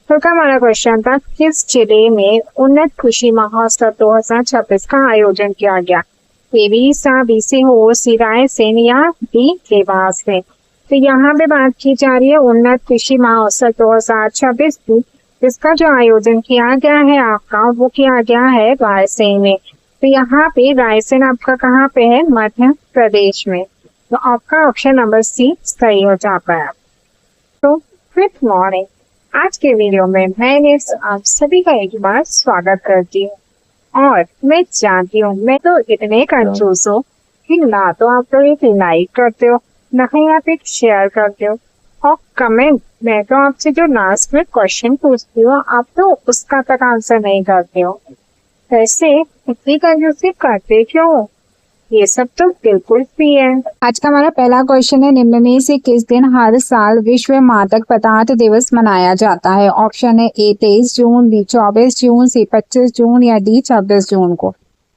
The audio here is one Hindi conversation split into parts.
तो का हमारा क्वेश्चन था, किस जिले में उन्नत कृषि महोत्सव 2026 का आयोजन किया गया? ए बी सा, बी सी हो, सी रायसेन या डी देवास में। तो यहाँ पे बात की जा रही है उन्नत कृषि महोत्सव 2026 की, जिसका जो आयोजन किया गया है आपका वो किया गया है रायसेन में। तो यहाँ पे रायसेन आपका कहाँ पे है? मध्य प्रदेश में। तो आपका ऑप्शन नंबर सी सही हो जाता है। तो गुड मॉर्निंग, आज के वीडियो में मैं आप सभी का एक बार स्वागत करती हूँ। और मैं जानती हूँ मैं तो इतने कंजूस हूँ कि ना तो आप लोग एक लाइक करते हो, ना ही आप एक शेयर करते हो, और कमेंट मैं तो आपसे जो लास्ट में क्वेश्चन पूछती हूँ आप तो उसका तक आंसर नहीं करते हो। वैसे इतनी कंजूसी करते क्यों हो? ये सब तो बिल्कुल फ्री है। आज का हमारा पहला क्वेश्चन है, निम्न में से किस दिन हर साल विश्व मादक पदार्थ दिवस मनाया जाता है? ऑप्शन है ए 23 जून, बी 24 जून, सी 25 जून या डी 26 जून को।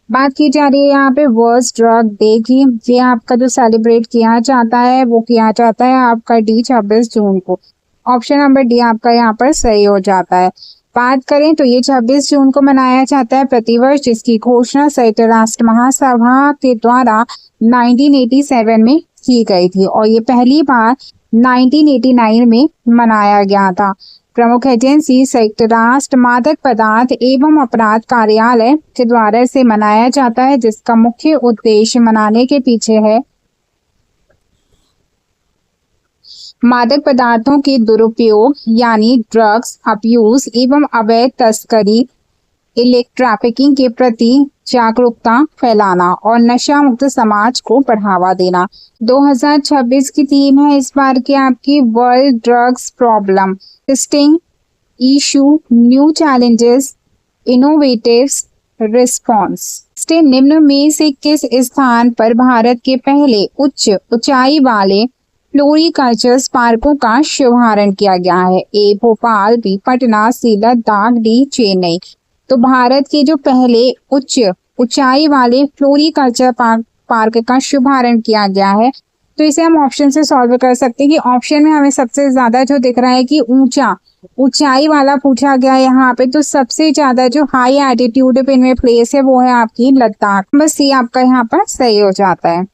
बात की जा रही है यहाँ पे वर्ल्ड ड्रग डे की। ये आपका जो सेलिब्रेट किया जाता है वो किया जाता है आपका डी 26 जून को। ऑप्शन नंबर डी आपका यहाँ पर सही हो जाता है। बात करें तो ये 26 जून को मनाया जाता है प्रतिवर्ष, जिसकी घोषणा संयुक्त राष्ट्र महासभा के द्वारा 1987 में की गई थी और ये पहली बार 1989 में मनाया गया था। प्रमुख एजेंसी संयुक्त राष्ट्र मादक पदार्थ एवं अपराध कार्यालय के द्वारा इसे मनाया जाता है, जिसका मुख्य उद्देश्य मनाने के पीछे है मादक पदार्थों के दुरुपयोग यानी ड्रग्स अब्यूज एवं अवैध तस्करी, इलेक्ट्रिक ट्रैफिकिंग के प्रति जागरूकता फैलाना और नशा मुक्त समाज को बढ़ावा देना। 2026 की थीम है इस बार की आपकी world drugs problem, sting issue, new challenges, innovative response. निम्न में से किस स्थान पर भारत के पहले उच्च ऊंचाई वाले फ्लोरिकल्चर पार्कों का शुभारंभ किया गया है? ए भोपाल, बी पटना, सी लद्दाख, डी चेन्नई। तो भारत के जो पहले उच्च ऊंचाई वाले फ्लोरिकल्चर पार्क का शुभारंभ किया गया है, तो इसे हम ऑप्शन से सॉल्व कर सकते हैं कि ऑप्शन में हमें सबसे ज्यादा जो दिख रहा है कि ऊंचाई वाला पूछा गया है यहाँ पे, तो सबसे ज्यादा जो हाई एल्टीट्यूड पे इनमें प्लेस है वो है आपकी लद्दाख। बस सी आपका यहाँ पर सही हो जाता है।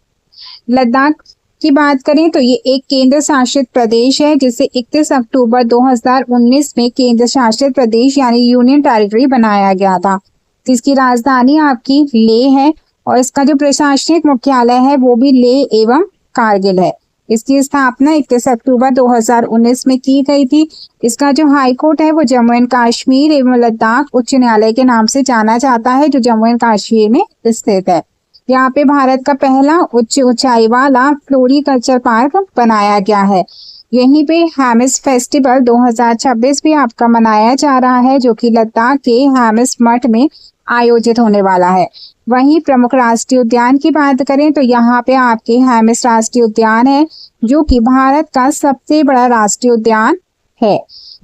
लद्दाख की बात करें तो ये एक केंद्र शासित प्रदेश है, जिसे 31 अक्टूबर 2019 में केंद्र शासित प्रदेश यानी यूनियन टेरिटरी बनाया गया था। इसकी राजधानी आपकी लेह है और इसका जो प्रशासनिक मुख्यालय है वो भी लेह एवं कारगिल है। इसकी स्थापना 31 अक्टूबर 2019 में की गई थी। इसका जो हाई कोर्ट है वो जम्मू एंड कश्मीर एवं लद्दाख उच्च न्यायालय के नाम से जाना जाता है, जो जम्मू एंड कश्मीर में स्थित है। यहाँ पे भारत का पहला उच्च ऊंचाई वाला फ्लोरिकल्चर पार्क बनाया गया है। यहीं पे हैमिस फेस्टिवल 2026 भी आपका मनाया जा रहा है, जो कि लद्दाख के हैमिस मठ में आयोजित होने वाला है। वहीं प्रमुख राष्ट्रीय उद्यान की बात करें तो यहाँ पे आपके हैमिस राष्ट्रीय उद्यान है, जो कि भारत का सबसे बड़ा राष्ट्रीय उद्यान है।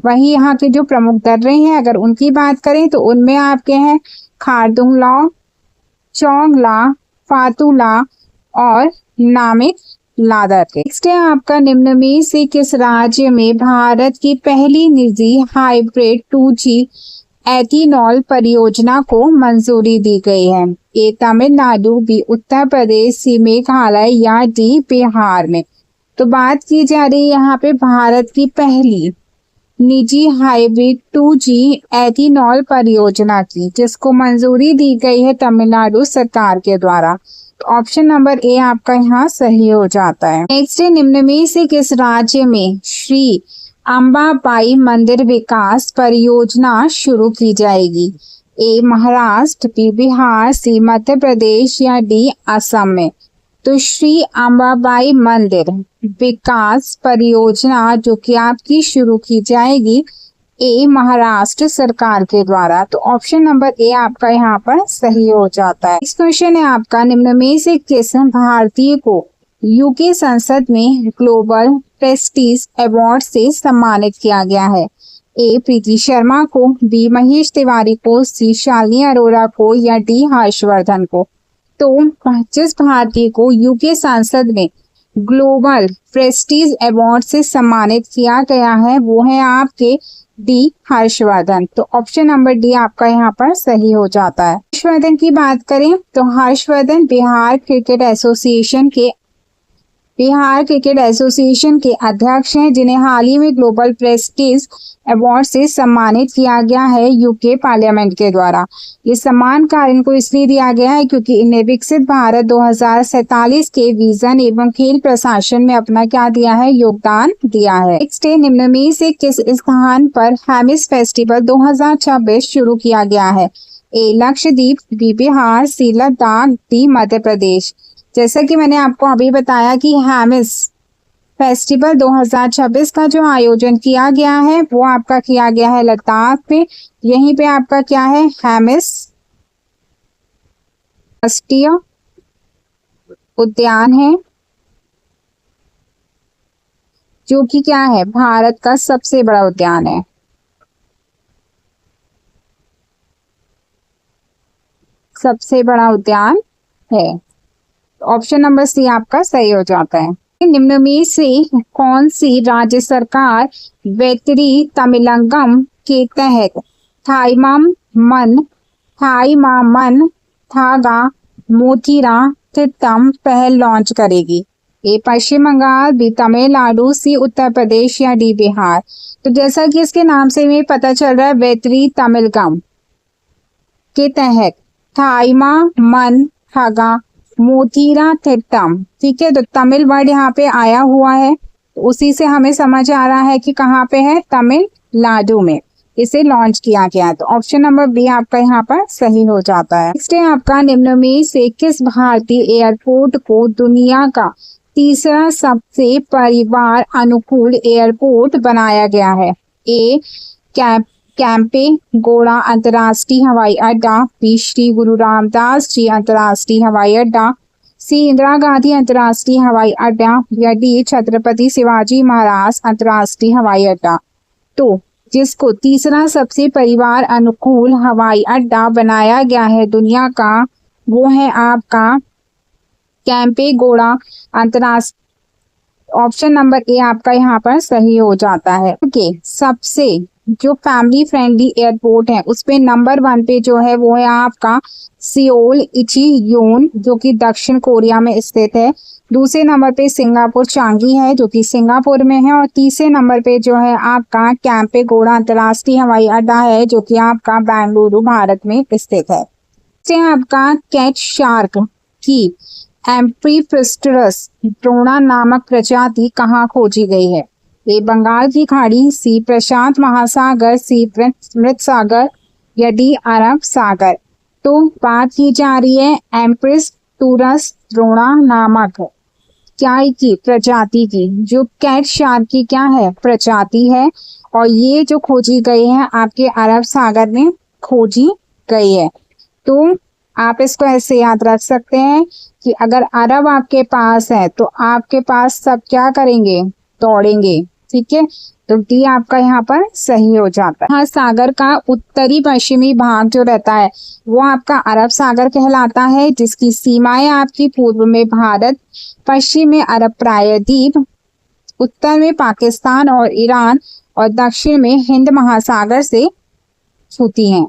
वहीं यहाँ के जो प्रमुख दर्रे हैं अगर उनकी बात करें तो उनमें आपके हैं खारदुंगला, चौंगला, फातुला और नामिक लादर। नेक्स्ट है आपका, निम्न में से किस राज्य में भारत की पहली निजी हाइब्रिड 2G एथेनॉल परियोजना को मंजूरी दी गई है? ए तमिलनाडु, बी उत्तर प्रदेश, सी मेघालय या डी बिहार में। तो बात की जा रही है यहाँ पे भारत की पहली निजी हाइब्रिड 2G एथेनॉल परियोजना की, जिसको मंजूरी दी गई है तमिलनाडु सरकार के द्वारा। तो ऑप्शन नंबर ए आपका यहाँ सही हो जाता है। नेक्स्ट है, निम्न में से किस राज्य में श्री अंबाबाई मंदिर विकास परियोजना शुरू की जाएगी? ए महाराष्ट्र, बी बिहार, सी मध्य प्रदेश या डी असम में। तो श्री अंबाबाई मंदिर विकास परियोजना जो कि आपकी शुरू की जाएगी ए महाराष्ट्र सरकार के द्वारा। तो ऑप्शन नंबर ए आपका यहाँ पर सही हो जाता है। इस क्वेश्चन है आपका, निम्न में से किस भारतीय को यूके संसद में ग्लोबल प्रेस्टीज अवार्ड से सम्मानित किया गया है? ए प्रीति शर्मा को, बी महेश तिवारी को, सी शालिनी अरोरा को या डी हर्षवर्धन को। तो जिस भारतीय को यूके संसद में ग्लोबल प्रेस्टीज अवार्ड से सम्मानित किया गया है वो है आपके डी हर्षवर्धन। तो ऑप्शन नंबर डी आपका यहाँ पर सही हो जाता है। हर्षवर्धन की बात करें तो हर्षवर्धन बिहार क्रिकेट एसोसिएशन के अध्यक्ष हैं, जिन्हें हाल ही में ग्लोबल प्रेस्टीज अवार्ड से सम्मानित किया गया है यूके पार्लियामेंट के द्वारा। ये सम्मान का इनको इसलिए दिया गया है क्योंकि इन्हें विकसित भारत 2047 के विजन एवं खेल प्रशासन में अपना क्या दिया है, योगदान दिया है। नेक्स्ट है, निम्न में से किस स्थान पर हैमिस फेस्टिवल 2026 शुरू किया गया है? ए लक्षद्वीप, बी बिहार, सी लद्दाख, डी मध्य प्रदेश। जैसा कि मैंने आपको अभी बताया कि हैमिस फेस्टिवल 2026 का जो आयोजन किया गया है वो आपका किया गया है लद्दाख में। यहीं पे आपका क्या है, हैमिस राष्ट्रीय उद्यान है, जो कि क्या है, भारत का सबसे बड़ा उद्यान है। सबसे बड़ा उद्यान है। ऑप्शन नंबर सी आपका सही हो जाता है। निम्न में से कौन सी राज्य सरकार वेतरी तमिलंगम के तहत थाईमामन, थागा, मोतीरा तिट्टम पहल लॉन्च करेगी? ए पश्चिम बंगाल, बी तमिलनाडु, सी उत्तर प्रदेश या डी बिहार। तो जैसा कि इसके नाम से हमें पता चल रहा है, वेतरी तमिलगम के तहत थाईमामन, थागा, मोतीरा तिट्टम, ठीक है। तो तमिल वर्ड यहाँ पे आया हुआ है, तो उसी से हमें समझ आ रहा है कि कहाँ पे है, तमिलनाडु में इसे लॉन्च किया गया है। तो ऑप्शन नंबर बी आपका यहाँ पर सही हो जाता है। नेक्स्ट है आपका, निम्न में से किस भारतीय एयरपोर्ट को दुनिया का तीसरा सबसे परिवार अनुकूल एयरपोर्ट बनाया गया है? ए कैंपे गौड़ा अंतर्राष्ट्रीय हवाई अड्डा, बी श्री गुरु रामदास जी अंतर्राष्ट्रीय हवाई अड्डा, सी इंदिरा गांधी अंतर्राष्ट्रीय हवाई अड्डा या डी छत्रपति शिवाजी महाराज अंतर्राष्ट्रीय हवाई अड्डा। तो जिसको तीसरा सबसे परिवार अनुकूल हवाई अड्डा बनाया गया है दुनिया का, वो है आपका कैंपे गौड़ा अंतर्राष्ट्रीय। ऑप्शन नंबर ए आपका यहाँ पर सही हो जाता है। ओके, सबसे जो फैमिली फ्रेंडली एयरपोर्ट है उस पे नंबर 1 पे जो है वो है आपका सियोल इचियोन, जो कि दक्षिण कोरिया में स्थित है। दूसरे नंबर पे सिंगापुर चांगी है, जो कि सिंगापुर में है। और तीसरे नंबर पे जो है आपका कैंपे गौड़ा अंतर्राष्ट्रीय हवाई अड्डा है, जो कि आपका बेंगलुरु भारत में स्थित है। से आपका कैट शार्क की एम्फीप्रिस्टरस ड्रोना नामक प्रजाति कहाँ खोजी गई है? ए बंगाल की खाड़ी, सी प्रशांत महासागर, सी मृत सागर या डी अरब सागर। तो बात की जा रही है एम्फीप्रिस्टरस ड्रोना नामक क्या की प्रजाति की, जो कैट शार्क की क्या है, प्रजाति है। और ये जो खोजी गई है आपके अरब सागर में खोजी गई है। तो आप इसको ऐसे याद रख सकते हैं कि अगर अरब आपके पास है तो आपके पास सब क्या करेंगे, दौड़ेंगे, ठीक है। तो डी आपका यहाँ पर सही हो जाता है। हाँ, सागर का उत्तरी पश्चिमी भाग जो रहता है वो आपका अरब सागर कहलाता है, जिसकी सीमाएं आपकी पूर्व में भारत, पश्चिम में अरब प्रायद्वीप, उत्तर में पाकिस्तान और ईरान और दक्षिण में हिंद महासागर से छूती हैं।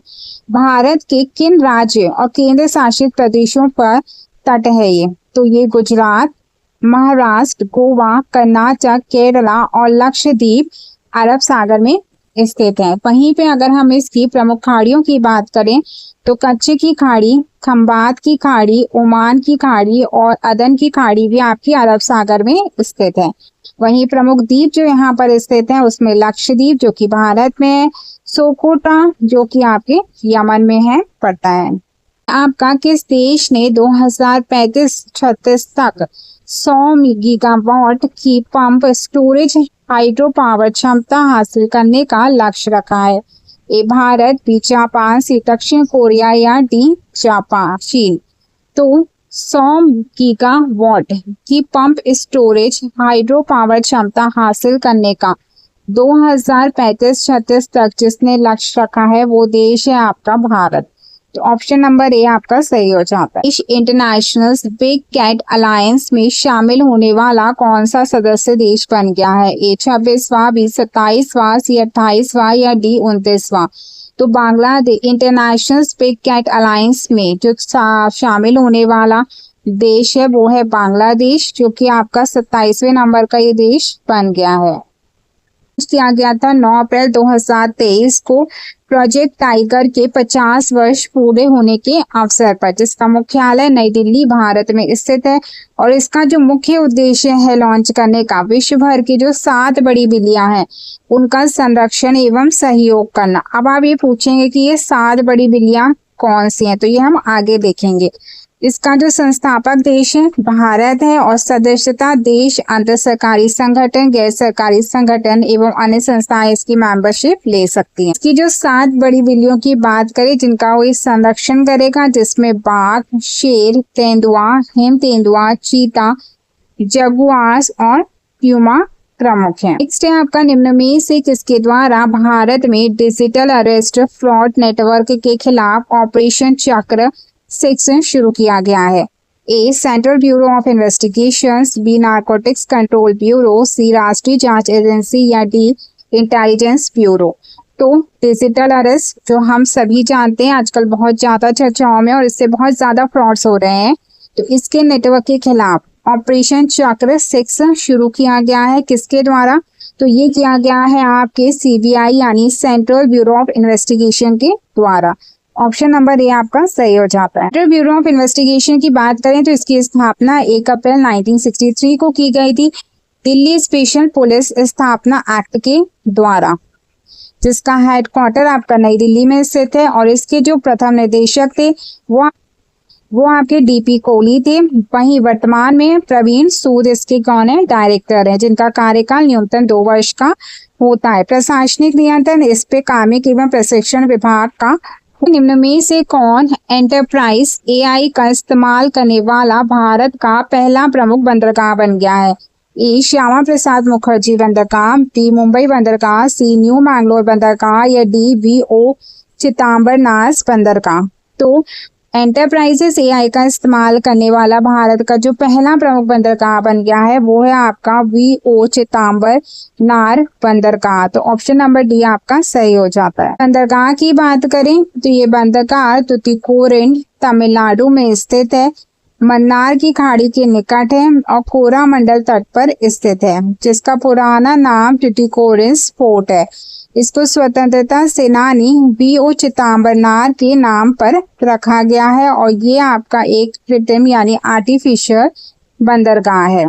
भारत के किन राज्य और केंद्र शासित प्रदेशों पर तट है ये? तो ये गुजरात, महाराष्ट्र, गोवा, कर्नाटक, केरला और लक्षद्वीप अरब सागर में स्थित है। वहीं पे अगर हम इसकी प्रमुख खाड़ियों की बात करें तो कच्चे की खाड़ी, खंबात की खाड़ी, ओमान की खाड़ी और अदन की खाड़ी भी आपकी अरब सागर में स्थित है। वहीं प्रमुख द्वीप जो यहाँ पर स्थित है उसमें लक्षद्वीप जो कि भारत में है, सोकोटा जो कि आपके यमन में है पड़ता है। आपका किस देश ने 2035-36 तक 100 गीगावाट की पंप स्टोरेज हाइड्रो पावर क्षमता हासिल करने का लक्ष्य रखा है? ए भारत, बी जापान, सी दक्षिण कोरिया या डी जापान चीन। तो 100 गीगावाट की पंप स्टोरेज हाइड्रो पावर क्षमता हासिल करने का 2035-36 तक जिसने लक्ष्य रखा है वो देश है आपका भारत। तो ऑप्शन नंबर ए आपका सही हो जाता है। इंटरनेशनल बिग कैट अलायंस में शामिल होने वाला कौन सा सदस्य देश बन गया है? ए 26वां, बी 27वां, सी 28वां या डी 29वां? तो Bangladesh international big cat alliance में जो शामिल होने वाला देश है वो है बांग्लादेश, जो कि आपका 27वें नंबर का ये देश बन गया है। किया गया था 9 अप्रैल 2023 को प्रोजेक्ट टाइगर के 50 वर्ष पूरे होने के अवसर पर, जिसका मुख्यालय नई दिल्ली भारत में स्थित है। और इसका जो मुख्य उद्देश्य है लॉन्च करने का, विश्व भर की जो 7 बड़ी बिल्लियां हैं उनका संरक्षण एवं सहयोग करना। अब आप ये पूछेंगे कि ये 7 बड़ी बिल्लियां कौन सी हैं, तो ये हम आगे देखेंगे। इसका जो संस्थापक देश है भारत है और सदस्यता देश अंतर सरकारी संगठन, गैर सरकारी संगठन एवं अन्य संस्थाएं इसकी मेंबरशिप ले सकती हैं। इसकी जो 7 बड़ी बिल्लियों की बात करें जिनका वो संरक्षण करेगा, जिसमें बाघ, शेर, तेंदुआ, हिम तेंदुआ, चीता, जगुआर्स और प्यूमा प्रमुख है। नेक्स्ट है आपका, निम्न में से किसके द्वारा भारत में डिजिटल अरेस्ट फ्रॉड नेटवर्क के खिलाफ ऑपरेशन चक्र 6 शुरू किया गया है? A central bureau of investigations, B narcotics control bureau, C राष्ट्रीय जांच एजेंसी या डी इंटेलिजेंस ब्यूरो? तो डिजिटल अरेस्ट जो हम सभी जानते हैं आजकल बहुत ज्यादा चर्चाओं में और इससे बहुत ज्यादा फ्रॉड्स हो रहे हैं, तो इसके नेटवर्क के खिलाफ ऑपरेशन चक्र 6 शुरू किया गया है। किसके द्वारा? तो ये किया गया है आपके CBI यानी सेंट्रल ब्यूरो ऑफ इन्वेस्टिगेशन के द्वारा। ऑप्शन नंबर ए आपका सही हो जाता है। सेंट्रल ब्यूरो ऑफ इन्वेस्टिगेशन की बात करें तो इसकी स्थापना 1 अप्रैल 1963 को की गई थी दिल्ली स्पेशल पुलिस स्थापना एक्ट के द्वारा, जिसका हेडक्वार्टर आपका नई दिल्ली में स्थित है। और इसके जो प्रथम निदेशक थे वो आपके DP कोहली थे। वहीं वर्तमान में प्रवीण सूद इसके कौन है? डायरेक्टर है, जिनका कार्यकाल न्यूनतम 2 वर्ष का होता है। प्रशासनिक नियंत्रण इस पे कार्मिक एवं प्रशिक्षण विभाग का। निम्न में से कौन एंटरप्राइज AI का इस्तेमाल करने वाला भारत का पहला प्रमुख बंदरगाह बन गया है? ए श्यामा प्रसाद मुखर्जी बंदरगाह, बी मुंबई बंदरगाह, सी न्यू मैंगलोर बंदरगाह या डी VO चिदम्बरनार बंदरगाह? तो एंटरप्राइजेस AI का इस्तेमाल करने वाला भारत का जो पहला प्रमुख बंदरगाह बन गया है वो है आपका VO चिदम्बरनार बंदरगाह। तो ऑप्शन नंबर डी आपका सही हो जाता है। बंदरगाह की बात करें तो ये बंदरगाह तुतीकोरिन तमिलनाडु में स्थित है, मन्नार की खाड़ी के निकट है और कोरामंडल तट पर स्थित है, जिसका पुराना नाम टुटीकोरिन फोर्ट है। इसको स्वतंत्रता सेनानी VO चिदम्बरनार के नाम पर रखा गया है और ये आपका एक कृत्रिम यानी आर्टिफिशियल बंदरगाह है।